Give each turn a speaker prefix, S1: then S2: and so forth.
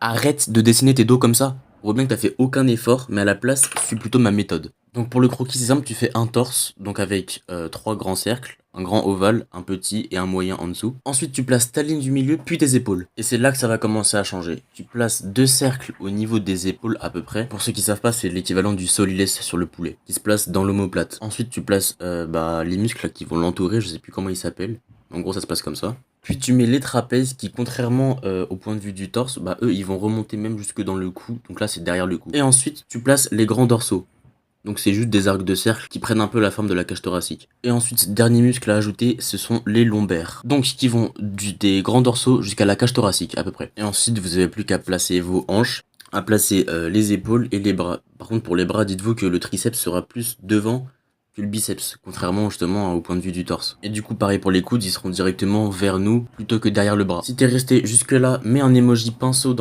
S1: arrête de dessiner tes dos comme ça. On voit bien que t'as fait aucun effort, mais à la place, suis plutôt ma méthode. Donc pour le croquis, c'est simple, tu fais un torse, donc avec 3 grands cercles, un grand ovale, un petit et un moyen en dessous. Ensuite, tu places ta ligne du milieu, puis tes épaules. Et c'est là que ça va commencer à changer. Tu places 2 cercles au niveau des épaules à peu près. Pour ceux qui savent pas, c'est l'équivalent du solides sur le poulet, qui se place dans l'omoplate. Ensuite, tu places les muscles là, qui vont l'entourer, je sais plus comment ils s'appellent. En gros, ça se passe comme ça. Puis tu mets les trapèzes qui, contrairement au point de vue du torse, eux, ils vont remonter même jusque dans le cou. Donc là, c'est derrière le cou. Et ensuite, tu places les grands dorsaux. Donc c'est juste des arcs de cercle qui prennent un peu la forme de la cage thoracique. Et ensuite, dernier muscle à ajouter, ce sont les lombaires. Donc qui vont des grands dorsaux jusqu'à la cage thoracique à peu près. Et ensuite, vous avez plus qu'à placer vos hanches, à placer les épaules et les bras. Par contre, pour les bras, dites-vous que le triceps sera plus devant que le biceps, contrairement justement au point de vue du torse. Et du coup, pareil pour les coudes, ils seront directement vers nous plutôt que derrière le bras. Si t'es resté jusque là, mets un emoji pinceau